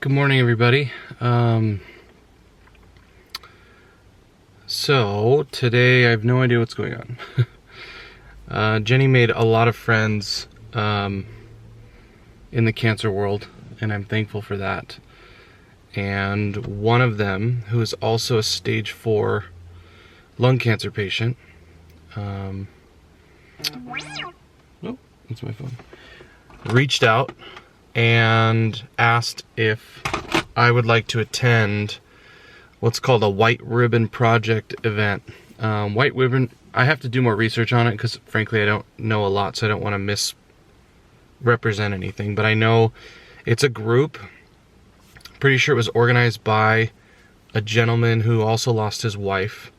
Good morning, everybody. So today I have no idea what's going on. Jenny made a lot of friends in the cancer world, and I'm thankful for that. And one of them, who is also a stage 4 lung cancer patient, oh, that's my phone, reached out and asked if I would like to attend what's called a White Ribbon Project event. White Ribbon, I have to do more research on it because frankly I don't know a lot, so I don't want to misrepresent anything, but I know it's a group. Pretty sure it was organized by a gentleman who also lost his wife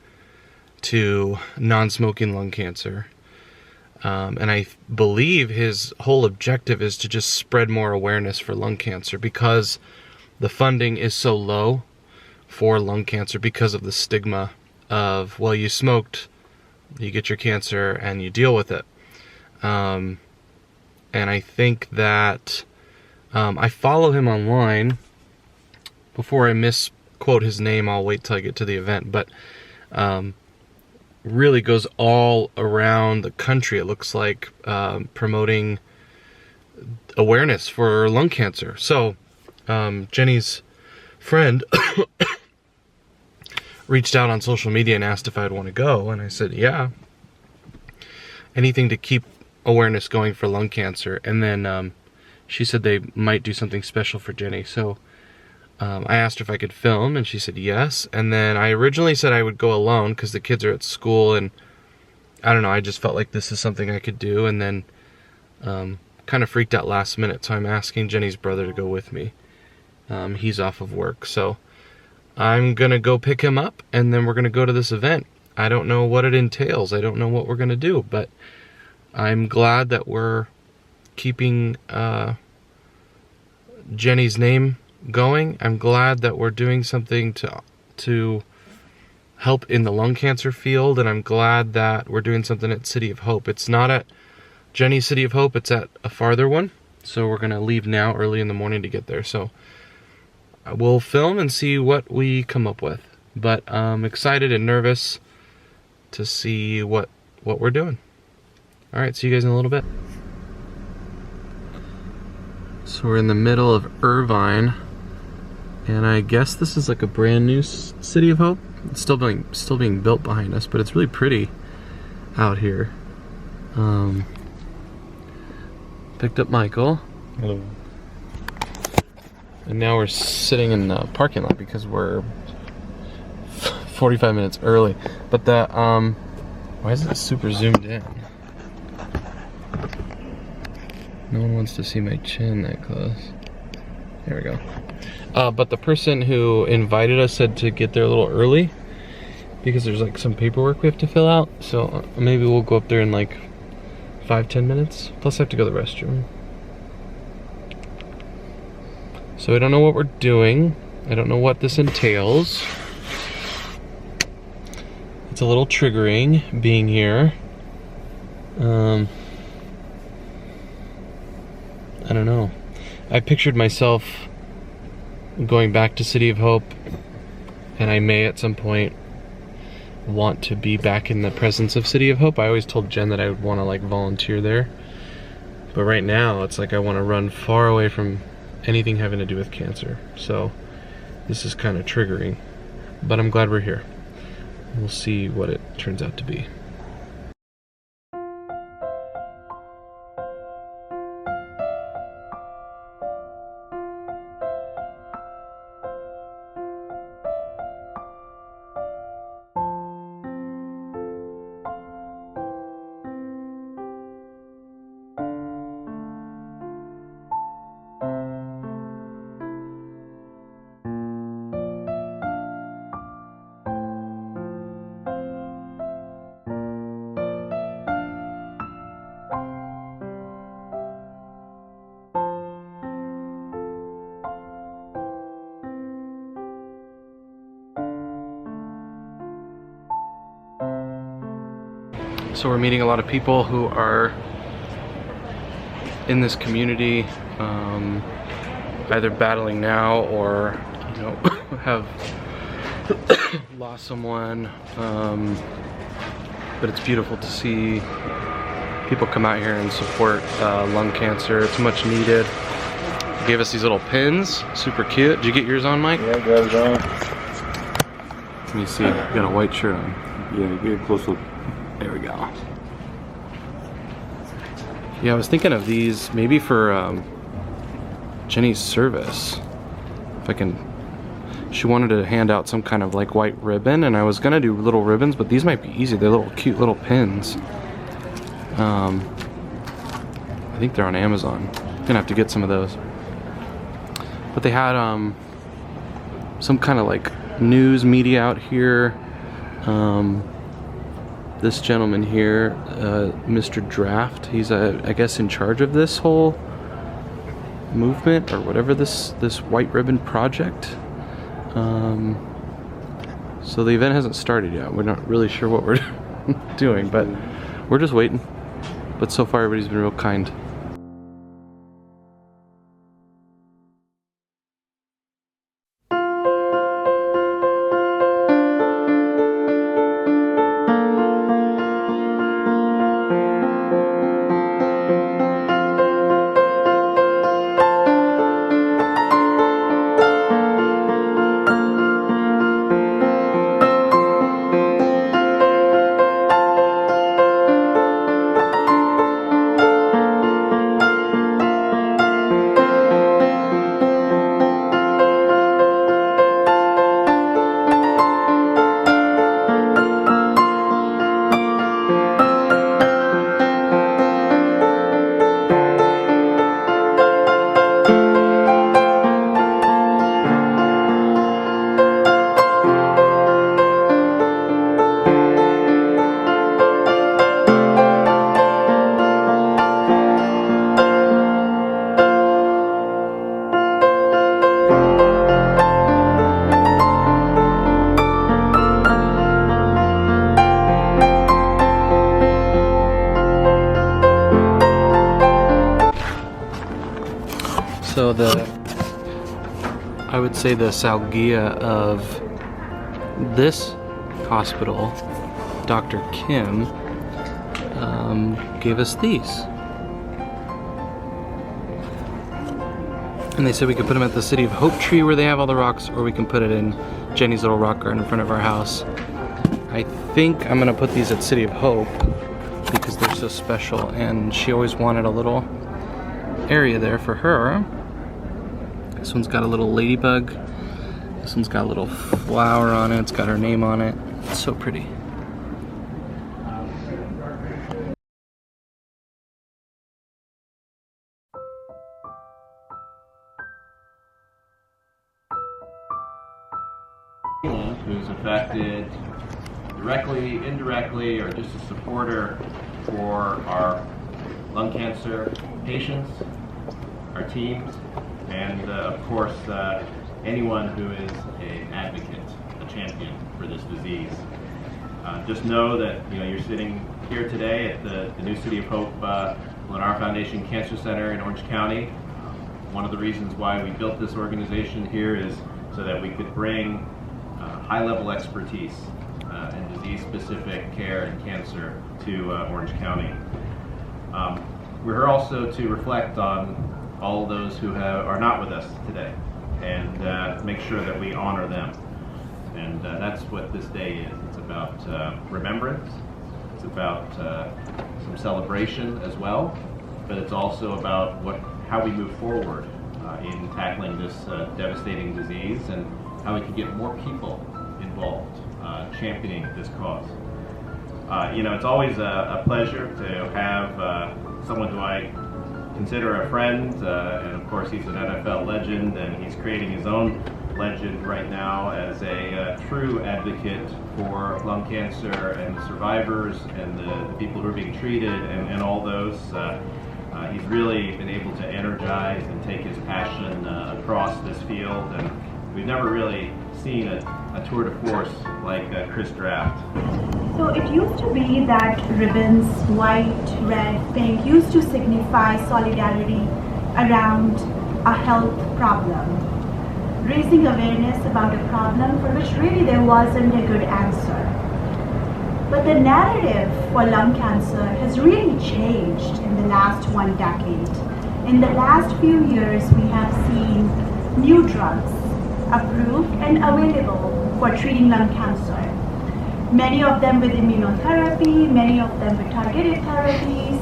to non-smoking lung cancer. And I believe his whole objective is to just spread more awareness for lung cancer because the funding is so low for lung cancer because of the stigma of, well, you smoked, you get your cancer, and you deal with it. And I think that I follow him online. Before I misquote his name, I'll wait till I get to the event, but really goes all around the country, it looks like, promoting awareness for lung cancer. So Jenny's friend reached out on social media and asked if I'd want to go, and I said yeah, anything to keep awareness going for lung cancer. And then she said they might do something special for Jenny, so I asked her if I could film, and she said yes. And then I originally said I would go alone because the kids are at school, and I don't know, I just felt like this is something I could do. And then kind of freaked out last minute, so I'm asking Jenny's brother to go with me. He's off of work, so I'm gonna go pick him up, and then we're gonna go to this event. I don't know what it entails, I don't know what we're gonna do, but I'm glad that we're keeping Jenny's name going. I'm glad that we're doing something to help in the lung cancer field, and I'm glad that we're doing something at City of Hope. It's not at Jenny's City of Hope, it's at a farther one, so we're gonna leave now early in the morning to get there. So we'll film and see what we come up with, but I'm excited and nervous to see what we're doing. All right, see you guys in a little bit. So we're in the middle of Irvine, and I guess this is like a brand new City of Hope. It's still being built behind us, but it's really pretty out here. Picked up Michael. Hello. And now we're sitting in the parking lot because we're 45 minutes early. But the why is it super zoomed in? No one wants to see my chin that close. There we go. But the person who invited us said to get there a little early because there's like some paperwork we have to fill out. So maybe we'll go up there in like 5-10 minutes. Plus I have to go to the restroom. So I don't know what we're doing. I don't know what this entails. It's a little triggering being here. I don't know. I pictured myself going back to City of Hope, and I may at some point want to be back in the presence of City of Hope. I always told Jen that I would want to like volunteer there, but right now it's like I want to run far away from anything having to do with cancer. So this is kind of triggering, but I'm glad we're here. We'll see what it turns out to be. So we're meeting a lot of people who are in this community either battling now or, you know, have lost someone. But it's beautiful to see people come out here and support lung cancer. It's much needed. They gave us these little pins, super cute. Did you get yours on, Mike? Yeah, I got it on. Let me see, you got a white shirt on. Yeah, get a close look. There we go. Yeah, I was thinking of these maybe for Jenny's service. If I can, she wanted to hand out some kind of like white ribbon, and I was gonna do little ribbons, but these might be easy. They're little cute little pins. I think they're on Amazon. Gonna have to get some of those. But they had some kind of like news media out here. This gentleman here, Mr. Draft, he's I guess in charge of this whole movement or whatever, this white ribbon project. So the event hasn't started yet. We're not really sure what we're doing, but we're just waiting. But so far everybody's been real kind. So I would say the salgia of this hospital, Dr. Kim, gave us these. And they said we could put them at the City of Hope tree where they have all the rocks, or we can put it in Jenny's little rock garden in front of our house. I think I'm gonna put these at City of Hope because they're so special, and she always wanted a little area there for her. This one's got a little ladybug. This one's got a little flower on it. It's got her name on it. It's so pretty. Who's affected directly, indirectly, or just a supporter for our lung cancer patients, our teams, and of course anyone who is an advocate, a champion for this disease. Just know that you're sitting here today at the new City of Hope Lennar Foundation Cancer Center in Orange County. One of the reasons why we built this organization here is so that we could bring high-level expertise in disease-specific care and cancer to Orange County. We're here also to reflect on all those who are not with us today, and make sure that we honor them. And that's what this day is. It's about remembrance. It's about some celebration as well, but it's also about how we move forward in tackling this devastating disease, and how we can get more people involved, championing this cause. It's always a pleasure to have someone who I consider a friend, and of course he's an NFL legend, and he's creating his own legend right now as a true advocate for lung cancer and the survivors and the people who are being treated and all those. He's really been able to energize and take his passion across this field, and we've never really seen a tour de force like Chris Draft. So it used to be that ribbons, white, red, pink, used to signify solidarity around a health problem, raising awareness about a problem for which really there wasn't a good answer. But the narrative for lung cancer has really changed in the last 1 decade. In the last few years, we have seen new drugs approved and available for treating lung cancer. Many of them with immunotherapy, many of them with targeted therapies.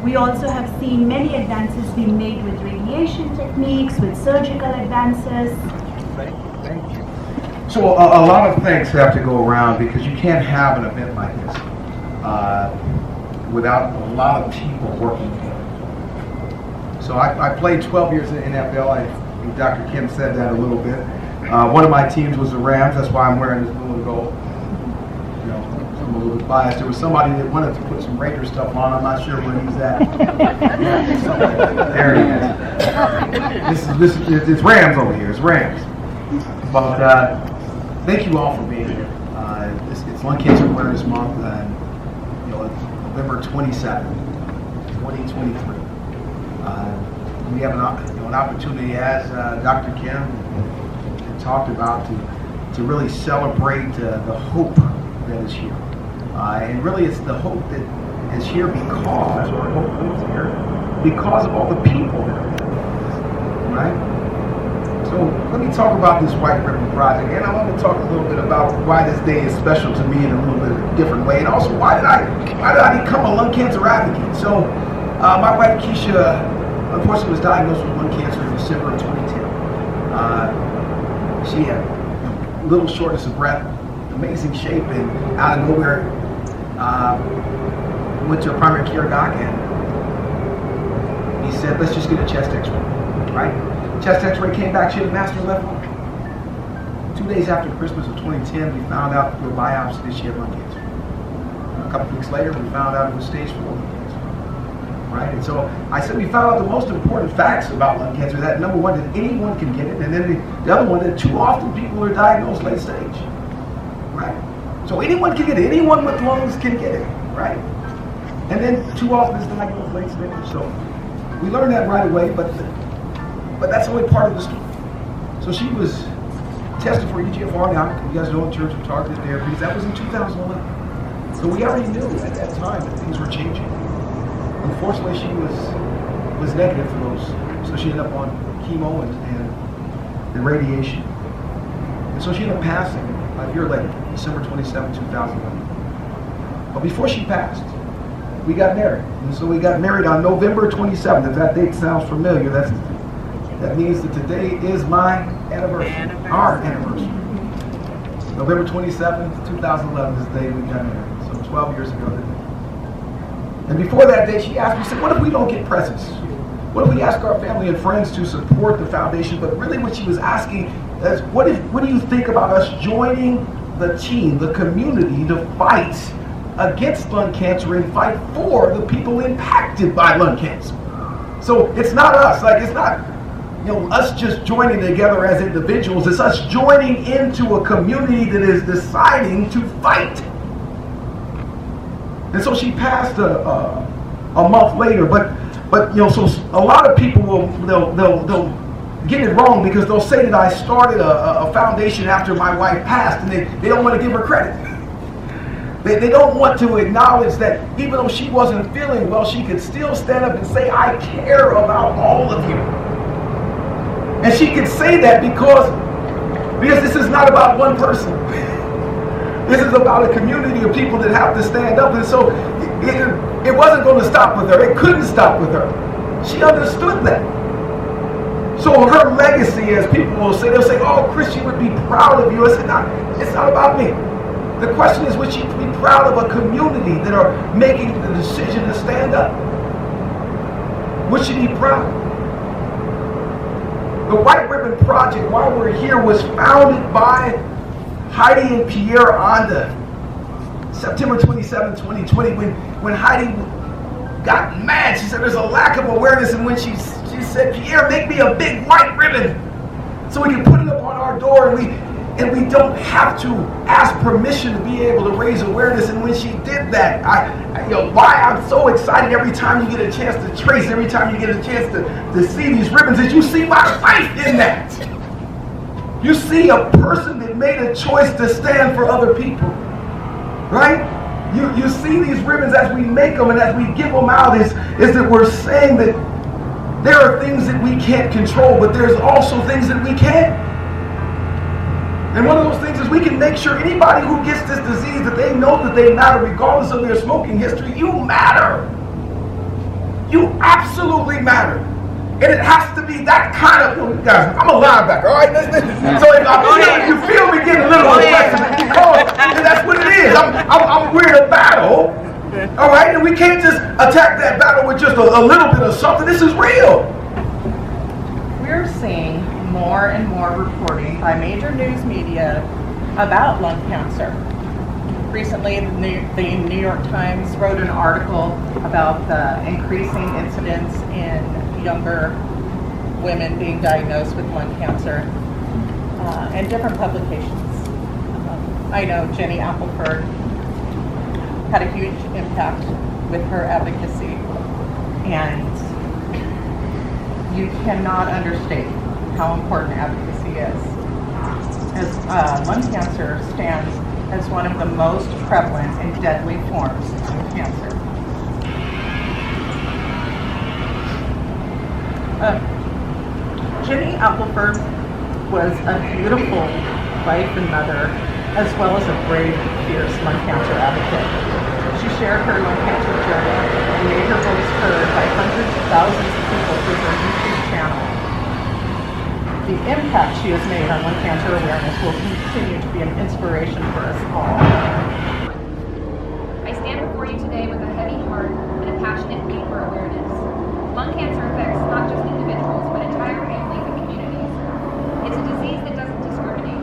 We also have seen many advances being made with radiation techniques, with surgical advances. Thank you. So a lot of things have to go around because you can't have an event like this without a lot of people working together. So I played 12 years in NFL. I think Dr. Kim said that a little bit. One of my teams was the Rams. That's why I'm wearing this blue and gold. You know, I'm a little bit biased. There was somebody that wanted to put some Raiders stuff on. I'm not sure where he's at. There he is. It's Rams over here. It's Rams. But thank you all for being here. It's Lung Cancer Awareness Month, and November 27th, 2023. We have an opportunity, as Dr. Kim talked about, to really celebrate the hope that is here. And really, it's the hope that is here because, or hope is here because of all the people that are here, right? So let me talk about this White Ribbon Project, and I want to talk a little bit about why this day is special to me in a little bit of a different way, and also why did I become a lung cancer advocate? So my wife Keisha, unfortunately, was diagnosed with lung cancer in December of 2010. She had a little shortness of breath, amazing shape, and out of nowhere, went to a primary care doc, and he said, let's just get a chest x-ray, right? Chest x-ray came back, she had a massive left lung. 2 days after Christmas of 2010, we found out through a biopsy that she had lung cancer. A couple of weeks later, we found out it was stage 4 lung cancer, right? And so I said we found out the most important facts about lung cancer, that number one, that anyone can get it, and then the other one, that too often people are diagnosed late stage, right? So anyone can get it, anyone with lungs can get it, right? And then too often it's diagnosed late stage. So we learned that right away, but that's only part of the story. So she was tested for EGFR. Now, you guys know in terms of targeted therapies, that was in 2011. So we already knew at that time that things were changing. Unfortunately, she was negative for those. So she ended up on chemo and radiation. And so she ended up passing a year later, December 27, 2011. But before she passed, we got married. And so we got married on November 27th. If that date sounds familiar, that means that today is my anniversary, our anniversary. November 27th, 2011 is the day we got married. So 12 years ago today. And before that day, she asked me, she said, what if we don't get presents? What if we ask our family and friends to support the foundation? But really what she was asking is, what do you think about us joining the team, the community, to fight against lung cancer and fight for the people impacted by lung cancer? So it's not us, it's not us just joining together as individuals. It's us joining into a community that is deciding to fight. And so she passed a month later, but so a lot of people they'll get it wrong because they'll say that I started a foundation after my wife passed, and they don't want to give her credit. They don't want to acknowledge that even though she wasn't feeling well, she could still stand up and say, I care about all of you. And she could say that because this is not about one person. This is about a community of people that have to stand up. And so it wasn't going to stop with her. It couldn't stop with her. She understood that. So her legacy, as people will say, they'll say, oh, Chris, she would be proud of you. I said, it's not about me. The question is, would she be proud of a community that are making the decision to stand up? Would she be proud? The White Ribbon Project, while we're here, was founded by Heidi and Pierre Onda, September 27, 2020, when Heidi got mad. She said there's a lack of awareness, and when she said, Pierre, make me a big white ribbon so we can put it up on our door. And And we don't have to ask permission to be able to raise awareness. And when she did that, why I'm so excited every time you get a chance to trace, every time you get a chance to see these ribbons, is you see my faith in that. You see a person that made a choice to stand for other people, right? You see these ribbons as we make them and as we give them out is that we're saying that there are things that we can't control, but there's also things that we can. And one of those things is we can make sure anybody who gets this disease that they know that they matter regardless of their smoking history. You matter. You absolutely matter. And it has to be that kind of, guys, I'm a linebacker, all right? So if you feel me getting a little aggressive, because that's what it is. We're in a battle, all right? And we can't just attack that battle with just a little bit of something. This is real. We're seeing more and more reporting by major news media about lung cancer. Recently, the New York Times wrote an article about the increasing incidence in younger women being diagnosed with lung cancer, and different publications. I know Jenny Appleford had a huge impact with her advocacy, and you cannot understate how important advocacy is. As lung cancer stands as one of the most prevalent and deadly forms of cancer. Jenny Appleford was a beautiful wife and mother, as well as a brave, fierce lung cancer advocate. She shared her lung cancer journey and made her voice heard by hundreds of thousands of people through her YouTube channel. The impact she has made on lung cancer awareness will continue to be an inspiration for us all. I stand before you today with a heavy heart and a passionate plea for awareness. Lung cancer affects not just individuals, but entire families and communities. It's a disease that doesn't discriminate.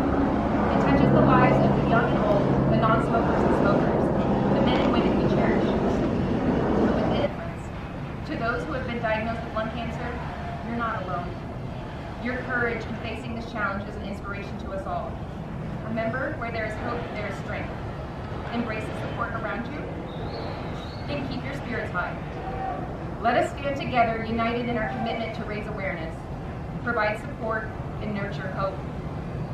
It touches the lives of the young and old, the non-smokers and smokers, the men and women we cherish. But with the difference, to those who have been diagnosed with lung cancer, you're not alone. Your courage in facing this challenge is an inspiration to us all. Remember, where there is hope, there is strength. Embrace the support around you, and keep your spirits high. Let us stand together, united in our commitment to raise awareness, provide support, and nurture hope.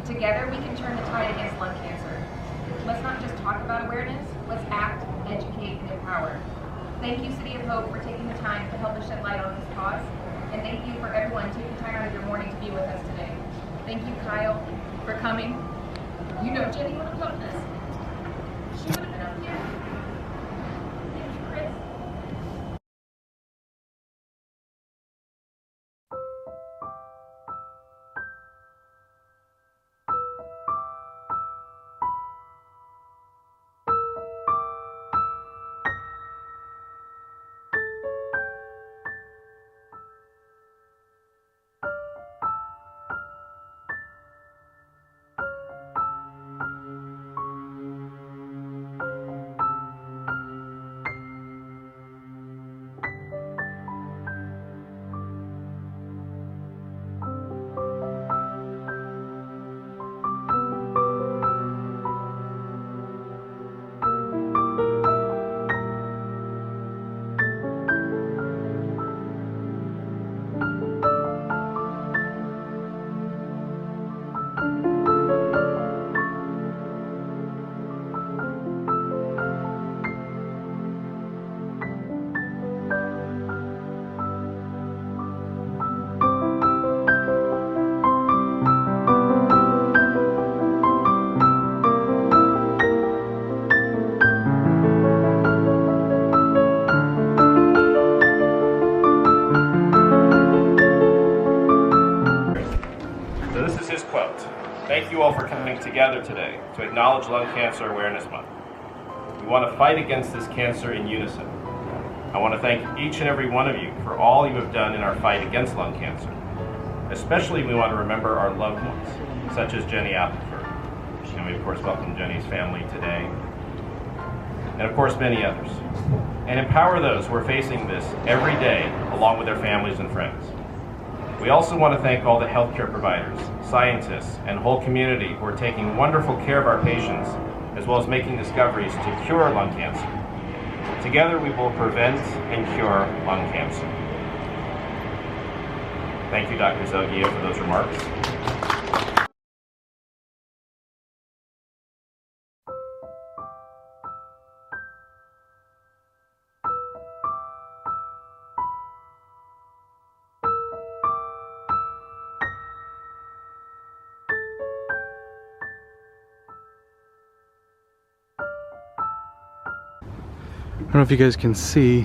Together, we can turn the tide against lung cancer. Let's not just talk about awareness, let's act, educate, and empower. Thank you, City of Hope, for taking the time to help us shed light on this cause. And thank you for everyone taking time out of your morning to be with us today. Thank you, Kyle, for coming. You know Jenny would have loved this. She would have been up here. Thank you, Chris. Thank you all for coming together today to acknowledge Lung Cancer Awareness Month. We want to fight against this cancer in unison. I want to thank each and every one of you for all you have done in our fight against lung cancer. Especially we want to remember our loved ones, such as Jenny Appleford. And we of course welcome Jenny's family today. And of course many others. And empower those who are facing this every day along with their families and friends. We also want to thank all the healthcare providers, scientists, and whole community who are taking wonderful care of our patients, as well as making discoveries to cure lung cancer. Together we will prevent and cure lung cancer. Thank you, Dr. Zelgia, for those remarks. I don't know if you guys can see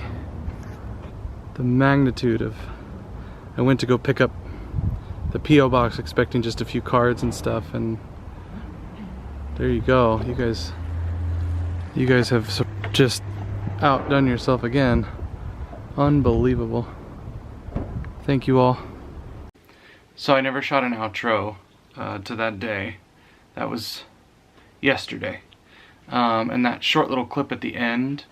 the magnitude of... I went to go pick up the P.O. box expecting just a few cards and stuff, and there you go. You guys have just outdone yourself again. Unbelievable. Thank you all. So I never shot an outro to that day. That was yesterday. And that short little clip at the end,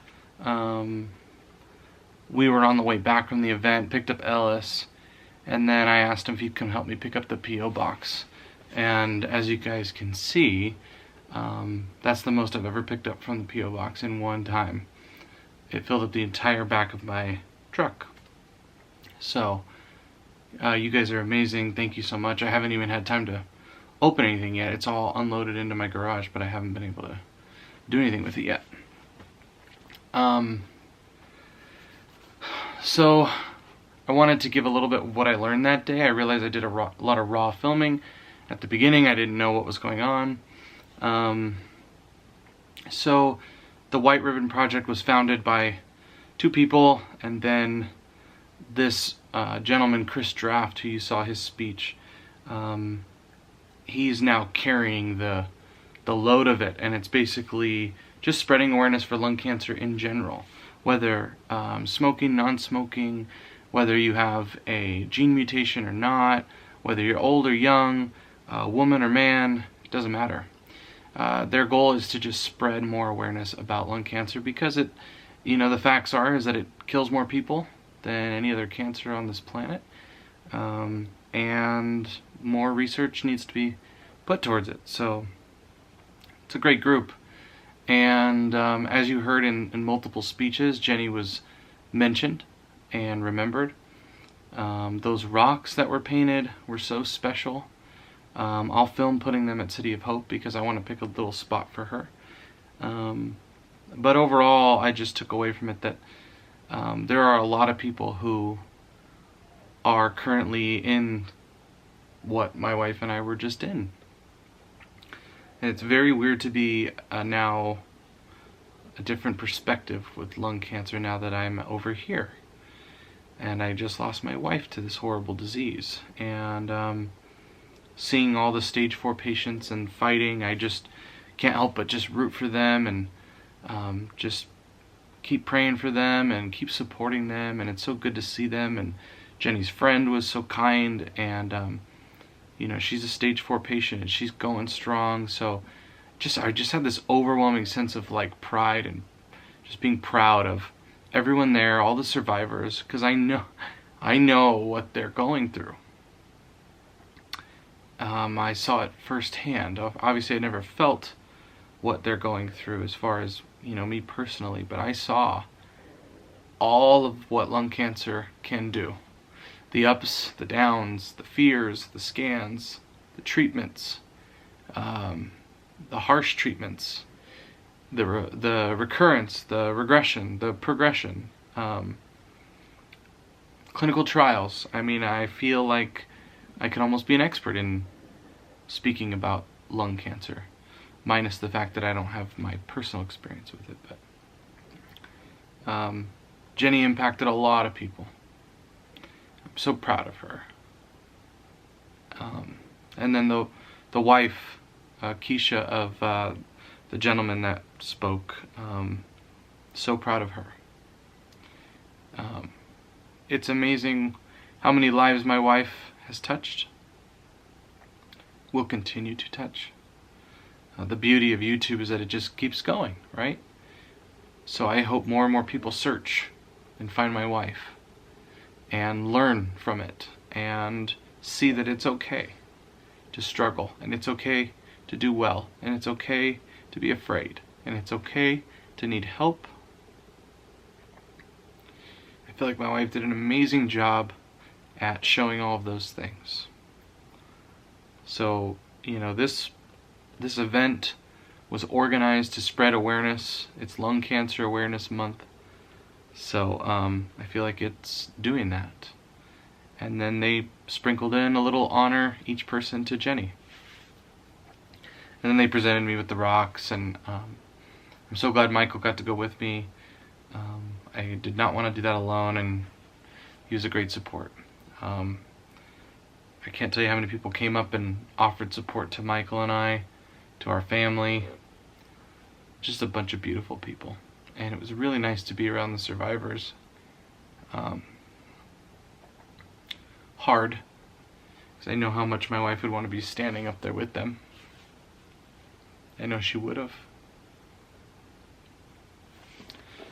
we were on the way back from the event, picked up Ellis, and then I asked him if he'd come help me pick up the P.O. box. And as you guys can see, that's the most I've ever picked up from the P.O. box in one time. It filled up the entire back of my truck. So, you guys are amazing. Thank you so much. I haven't even had time to open anything yet. It's all unloaded into my garage, but I haven't been able to do anything with it yet. So I wanted to give a little bit of what I learned that day. I realized I did a lot of raw filming. At the beginning, I didn't know what was going on. So the White Ribbon Project was founded by two people, and then this gentleman, Chris Draft, who you saw his speech, he's now carrying the load of it, and it's basically just spreading awareness for lung cancer in general, whether smoking, non-smoking, whether you have a gene mutation or not, whether you're old or young, woman or man, it doesn't matter. Their goal is to just spread more awareness about lung cancer because it, the facts is that it kills more people than any other cancer on this planet, and more research needs to be put towards it. So it's a great group. And as you heard in multiple speeches, Jenny was mentioned and remembered. Those rocks that were painted were so special. I'll film putting them at City of Hope because I want to pick a little spot for her. But overall, I just took away from it that there are a lot of people who are currently in what my wife and I were just in. And it's very weird to be now a different perspective with lung cancer now that I'm over here. And I just lost my wife to this horrible disease. And seeing all the stage 4 patients and fighting, I just can't help but just root for them and just keep praying for them and keep supporting them. And it's so good to see them. And Jenny's friend was so kind, and she's a stage 4 patient and she's going strong. So I just had this overwhelming sense of pride and just being proud of everyone there, all the survivors, because I know what they're going through. I saw it firsthand. Obviously I never felt what they're going through as far as me personally, but I saw all of what lung cancer can do. The ups, the downs, the fears, the scans, the treatments, the harsh treatments, the recurrence, the regression, the progression, clinical trials. I feel like I could almost be an expert in speaking about lung cancer, minus the fact that I don't have my personal experience with it. But Jenny impacted a lot of people. I'm so proud of her. And then the wife, Keisha, of the gentleman that spoke, so proud of her. It's amazing how many lives my wife has touched, will continue to touch. The beauty of YouTube is that it just keeps going, right? So I hope more and more people search and find my wife and learn from it and see that it's okay to struggle, and it's okay to do well, and it's okay to be afraid, and it's okay to need help. I feel like my wife did an amazing job at showing all of those things. So, you know, this event was organized to spread awareness. It's Lung Cancer Awareness Month. So I feel like it's doing that. And then they sprinkled in a little honor each person to Jenny. And then they presented me with the rocks, and I'm so glad Michael got to go with me. I did not want to do that alone, and he was a great support. I can't tell you how many people came up and offered support to Michael and I, to our family. Just a bunch of beautiful people. And it was really nice to be around the survivors. Hard, because I know how much my wife would want to be standing up there with them. I know she would have.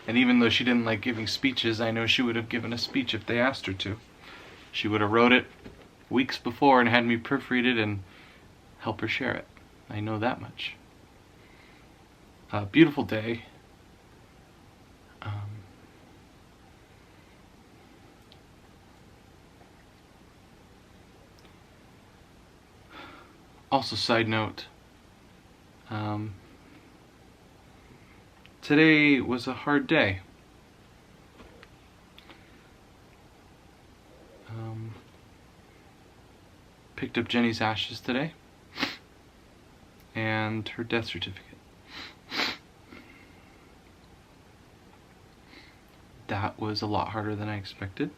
And even though she didn't like giving speeches, I know she would have given a speech if they asked her to. She would have wrote it weeks before and had me proofread it and help her share it. I know that much. Beautiful day. Also, side note, today was a hard day. Picked up Jenny's ashes today and her death certificate. That was a lot harder than I expected.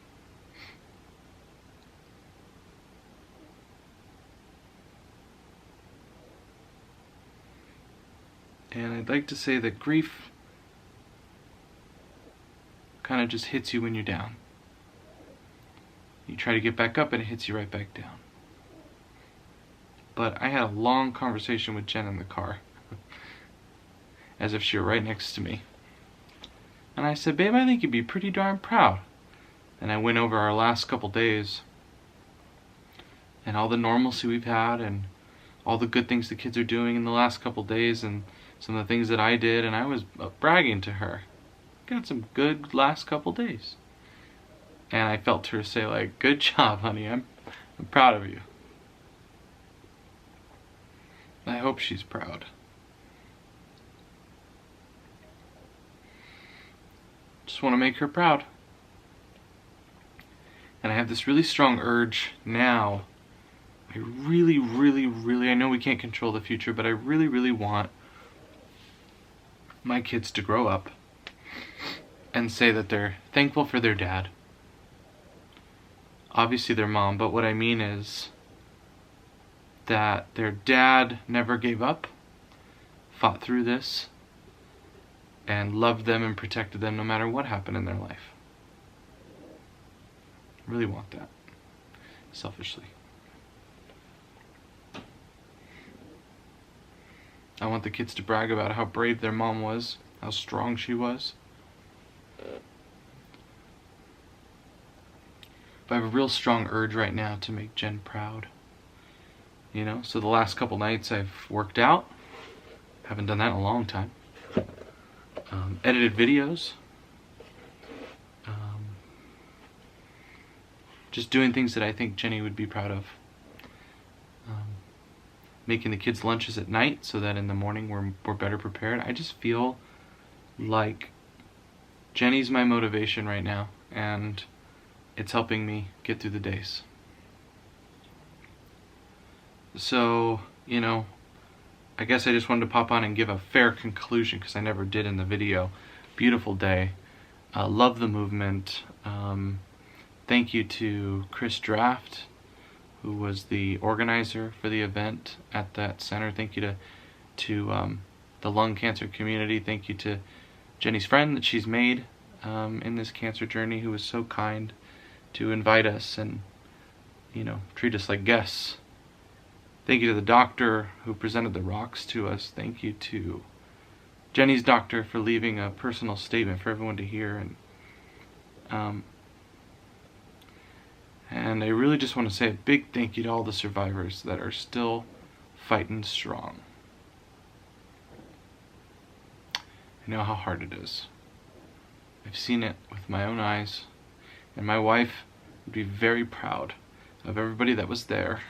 And I'd like to say that grief kind of just hits you when you're down. You try to get back up and it hits you right back down. But I had a long conversation with Jen in the car, as if she were right next to me. And I said, babe, I think you'd be pretty darn proud. And I went over our last couple days and all the normalcy we've had and all the good things the kids are doing in the last couple days and some of the things that I did, and I was bragging to her. Got some good last couple days. And I felt her say, like, good job, honey, I'm proud of you. I hope she's proud. Just want to make her proud. And I have this really strong urge now. I really, I know we can't control the future, but I really want my kids to grow up and say that they're thankful for their dad. Obviously their mom, but what I mean is that their dad never gave up, fought through this, and loved them and protected them no matter what happened in their life. I really want that, selfishly. I want the kids to brag about how brave their mom was, how strong she was. But I have a real strong urge right now to make Jen proud. You know, so the last couple nights I've worked out. Haven't done that in a long time. Edited videos. Just doing things that I think Jenny would be proud of. Making the kids lunches at night so that in the morning we're better prepared. I just feel like Jenny's my motivation right now, and it's helping me get through the days. So, you know, I guess I just wanted to pop on and give a fair conclusion, because I never did in the video. Beautiful day. Love the movement. Thank you to Chris Draft, who was the organizer for the event at that center. Thank you to the lung cancer community. Thank you to Jenny's friend that she's made in this cancer journey, who was so kind to invite us and, you know, treat us like guests. Thank you to the doctor who presented the rocks to us. Thank you to Jenny's doctor for leaving a personal statement for everyone to hear. And And I really just want to say a big thank you to all the survivors that are still fighting strong. I know how hard it is. I've seen it with my own eyes, and my wife would be very proud of everybody that was there.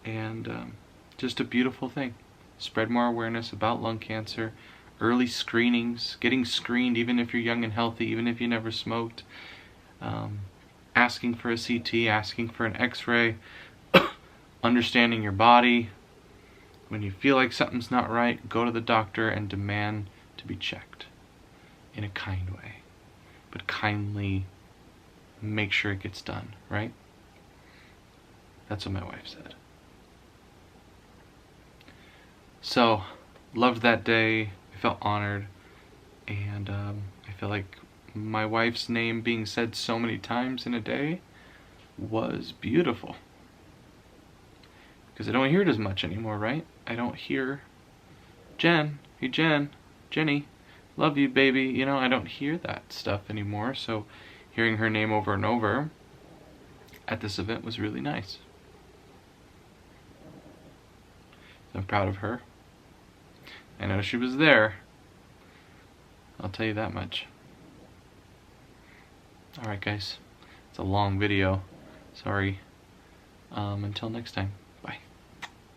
And just a beautiful thing. Spread more awareness about lung cancer, early screenings, getting screened even if you're young and healthy, even if you never smoked, asking for a CT, asking for an X-ray, understanding your body. When you feel like something's not right, go to the doctor and demand to be checked in a kind way, but kindly make sure it gets done, right? That's what my wife said. So, loved that day. I felt honored, and I feel like my wife's name being said so many times in a day was beautiful. Because I don't hear it as much anymore, right? I don't hear Jen, hey Jen, Jenny, love you baby, you know, I don't hear that stuff anymore, so hearing her name over and over at this event was really nice. I'm proud of her. I know she was there. I'll tell you that much. Alright guys, it's a long video. Sorry. Until next time.